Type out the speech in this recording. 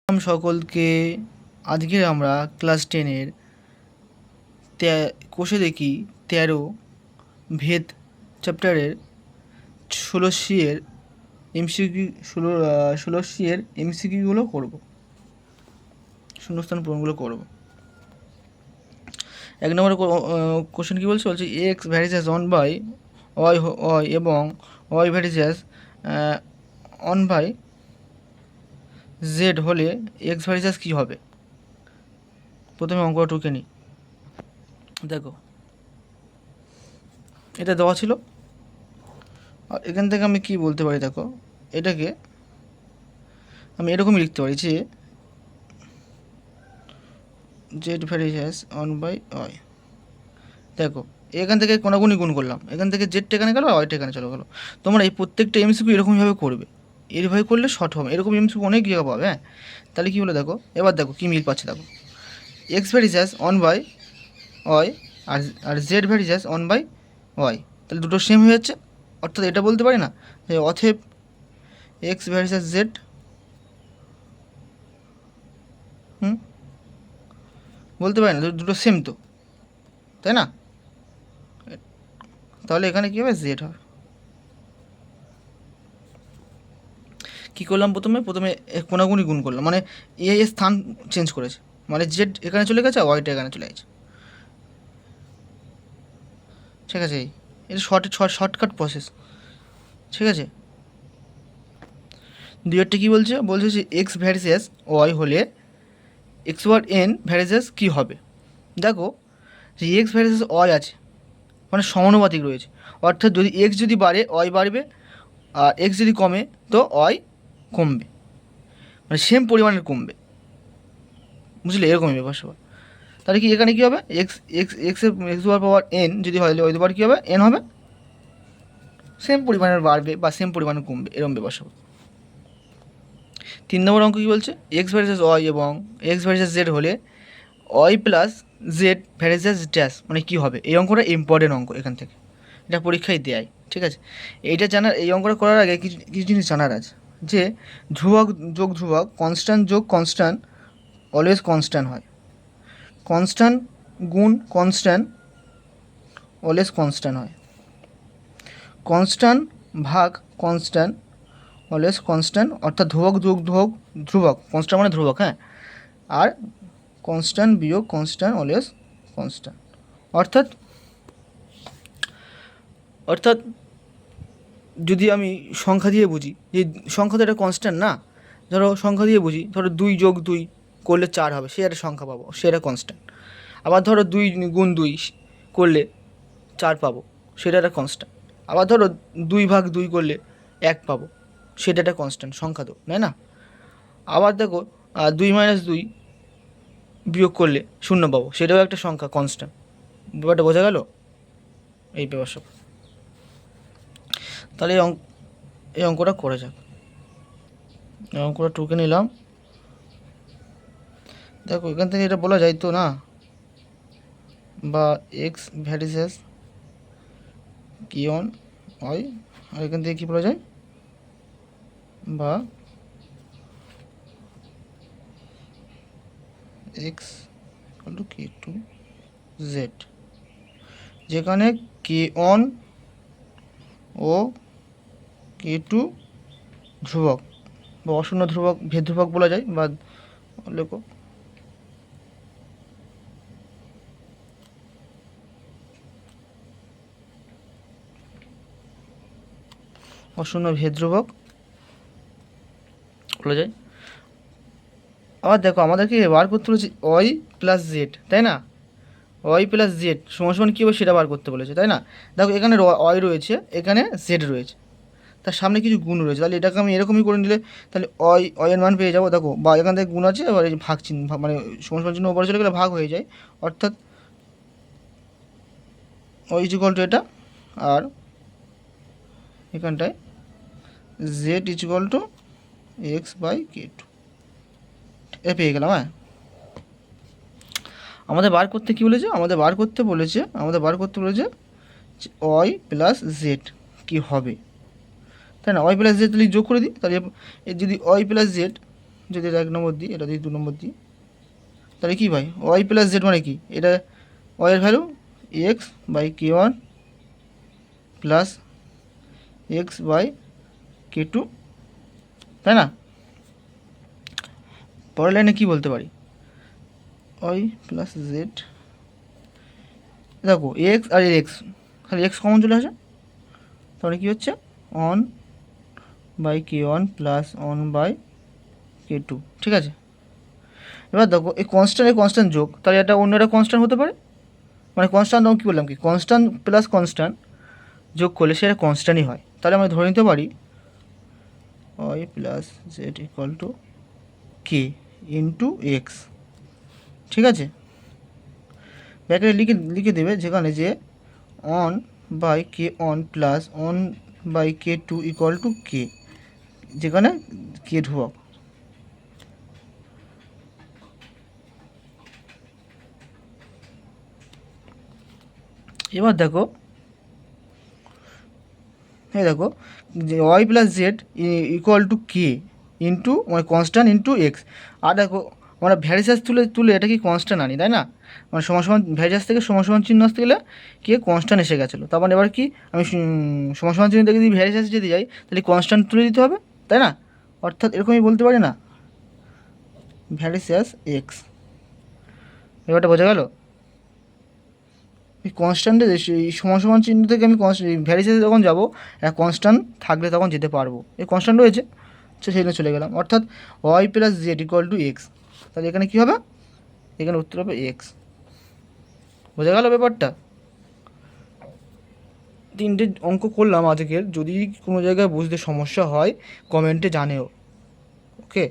সকলকে আজকে আমরা ক্লাস 10-এর কোষে দেখি 13 ভেদ চ্যাপ্টারের 16 এর এমসিকিউ 16 এর এমসিকিউগুলো করব, শূন্যস্থান পূরণগুলো করব। এক নম্বর কোশ্চেন কী বলছে X varies as 1 by Y এবং Y varies as 1 by Z হলে এক্স ভ্যারিজাস কী হবে। প্রথমে অঙ্কটা টুকে নিই। দেখো, এটা দেওয়া ছিল, আর এখান থেকে আমি কি বলতে পারি, দেখো এটাকে আমি এরকমই লিখতে পারি যে জেড ভ্যারিজাস 1 বাই ওয়াই। দেখো এখান থেকে কোনাগুনি গুণ করলাম, এখান থেকে জেডটা এখানে গেলো, ওয়াইটা এখানে চলে গেলো। তোমরা এই প্রত্যেকটা এমসিকিউ এরকমভাবে করবে, এইভাবে করলে শর্ট হবে। এরকম এমসিকিউ অনেক জায়গা পাবে। হ্যাঁ, তাহলে কী হলো দেখো, এবার দেখো কী মিল পাচ্ছে। দেখো এক্স ভ্যারিজাস 1 বাই ওয়াই আর জেড ভ্যারিজাস 1 বাই ওয়াই, তাহলে দুটো সেম হয়ে যাচ্ছে। অর্থাৎ এটা বলতে পারি না যে অতএব এক্স ভ্যারিজাস জেড বলতে পারি না, দুটো সেম তো, তাই না? তাহলে এখানে কী হবে, জেড হবে। কী করলাম, প্রথমে কোনাগুনি গুণ করলাম, মানে এ স্থান চেঞ্জ করেছে, মানে জেড এখানে চলে গেছে, ওয়াইটা এখানে চলে গেছে। ঠিক আছে, এটা শর্টকাট প্রসেস। ঠিক আছে, দুইটা কী বলছে যে এক্স ভ্যারিজেস ওয়াই হলে এক্স ওয়ার এন ভ্যারিজেস কী হবে। দেখো যে এক্স ভ্যারিজেস ওয়াই আছে, মানে সমানুপাতিক রয়েছে। অর্থাৎ যদি এক্স যদি বাড়ে ওয়াই বাড়বে, আর এক্স যদি কমে তো ওয়াই কমবে, মানে সেম পরিমাণের কমবে। বুঝলে, এরকমই ব্যাপার সবার। তাহলে কি এখানে কী হবে, এক্স পাওয়ার এন যদি হয়, ওই দুবার কী হবে, এন হবে, সেম পরিমাণের বাড়বে বা সেম পরিমাণে কমবে, এরকম ব্যাপার সব। 3 নম্বর অঙ্ক কী বলছে, এক্স ভ্যারিজেস ওয়াই এবং এক্স ভ্যারিজেস জেড হলে y plus z varies dash মানে কী হবে। এই অঙ্কটা ইম্পর্টেন্ট অঙ্ক, এখান থেকে এটা পরীক্ষায় দেয়। ঠিক আছে, এইটা জানার, এই অঙ্কটা করার আগে কিছু জিনিস জানার আছে, যে ধ্রুবক যোগ ধ্রুবক, কনস্ট্যান্ট যোগ কনস্ট্যান্ট অলওয়েজ কনস্ট্যান্ট হয়, কনস্ট্যান্ট গুণ কনস্ট্যান্ট অলওয়েজ কনস্ট্যান্ট হয়, কনস্ট্যান্ট ভাগ কনস্ট্যান্ট অলওয়েজ কনস্ট্যান্ট। অর্থাৎ ধ্রুবক যোগ ধ্রুবক, কনস্ট্যান্ট মানে ধ্রুবক, হ্যাঁ, আর কনস্ট্যান্ট বিয়োগ কনস্ট্যান্ট অলওয়েজ কনস্ট্যান্ট। অর্থাৎ যদি আমি সংখ্যা দিয়ে বুঝি, যে সংখ্যা তো এটা কনস্ট্যান্ট না, ধরো সংখ্যা দিয়ে বুঝি, ধরো 2 যোগ 2 করলে 4 হবে, সে একটা সংখ্যা পাবো, সে একটা কনস্ট্যান্ট। আবার ধরো 2 গুণ 2 করলে 4 পাবো, সেটা একটা কনস্ট্যান্ট। আবার ধরো 2 ভাগ 2 করলে 1 পাবো, সেটা একটা কনস্ট্যান্ট সংখ্যা তো, তাই না? আবার দেখো 2 - 2 বিয়োগ করলে 0 পাবো, সেটাও একটা সংখ্যা, কনস্ট্যান্ট। ব্যাপারটা বোঝা গেল? এই ব্যাপার সব। তাহলে এই অঙ্কটা করে যাক। এই অঙ্কটা টুকে নিলাম। দেখো এখান থেকে এটা বলা যায় তো না, বা এক্স ভ্যারিজেস কি অন ওয়াই, আর এখান থেকে কী বলা যায়, বা x equal to k to z, যেখানে k on O K two ধ্রুবক বা অশূন্য ধ্রুবক, ভেদ ধ্রুবক বলা যায়, বা লেখো অশূন্য ভেদ ধ্রুবক বলা যায়। আবার দেখো আমাদেরকে বার করতে বলেছে ওয়াই প্লাস জেড, তাই না? ওয়াই প্লাস জেড সমান সমান কী হবে সেটা বার করতে বলেছে, তাই না? দেখো এখানে ওয়াই রয়েছে, এখানে জেড রয়েছে, তার সামনে কিছু গুণ রয়েছে, তাহলে এটাকে আমি এরকমই করে নিলে তাহলে ওয়ের মান পেয়ে যাবো। দেখো বা এখান থেকে গুণ আছে, এবার এই ভাগ চিহ্ন, মানে সমান সমান চিহ্ন উপরে চলে গেলে ভাগ হয়ে যায়। অর্থাৎ ওয়াই ইকুয়াল টু এটা, আর এখানটায় Z equal to X by K two, এ পেয়ে গেলাম। হ্যাঁ, আমাদের বার করতে কী বলেছে, আমাদের বার করতে বলেছে ওয়াই প্লাস জেড কী হবে, তাই না? ওয়াই প্লাস জেড তাহলে যোগ করে দিই, তাহলে যদি ওয়াই প্লাস জেড যদি এটা 1 নম্বর দিই, এটা যদি 2 নম্বর দিই, তাহলে কী ভাই ওয়াই প্লাস জেড মানে কি, এটা ওয়াইয়ের value x by k one plus x by K two, তাই না? পরের লাইনে কী বলতে পারি, ওয়াই প্লাস জেড, দেখো এক্স আর এক্স, খালি এক্স কমন চলে আসে, তাহলে কী হচ্ছে on by k one plus on by K two, ঠিক আছে? এবার দেখো এই কনস্ট্যান্ট যোগ, তাহলে এটা অন্য একটা কনস্ট্যান্ট হতে পারে, মানে কনস্ট্যান্ট কী বললাম কি, কনস্ট্যান্ট প্লাস কনস্ট্যান্ট যোগ করলে সেটা কনস্ট্যান্টই হয়। তাহলে আমরা ধরে নিতে পারি Y plus Z equal to K into X, ঠিক আছে? ব্যাকে লিখে দেবে যেখানে যে one by K one plus on by K two equal to K, যেখানে কে ধ্রুবক। এবার দেখো দেখো যে Y plus Z equal to K into মানে কনস্ট্যান্ট ইন্টু এক্স। আর দেখো আমরা ভ্যারিসাস তুলে এটা কি কনস্ট্যান্ট আনি, তাই না? মানে সমান ভ্যারিসাস থেকে সমান চিহ্ন আসতে গেলে কে কনস্ট্যান্ট এসে গেছিলো, তারপর এবার কি আমি সমান চিহ্ন থেকে যদি ভ্যারিসাস যদি যাই তাহলে কনস্ট্যান্ট তুলে দিতে হবে, তাই না? অর্থাৎ এরকমই বলতে পারি না, ভ্যারিসাস এক্স। এবারটা বোঝা গেল? এই কনস্ট্যান্টে এই সমান চিহ্ন থেকে আমি ভ্যারিসেসে যখন যাবো একটা কনস্ট্যান্ট থাকলে তখন যেতে পারবো, এই কনস্ট্যান্ট রয়েছে সেখানে চলে গেলাম, অর্থাৎ y plus Z equal to x. তাহলে এখানে কী হবে, এখানে উত্তর হবে এক্স। বোঝা গেল ব্যাপারটা? 3টে অঙ্ক করলাম আজকের, যদি কোনো জায়গায় বুঝতে সমস্যা হয় কমেন্টে জানেও, ওকে।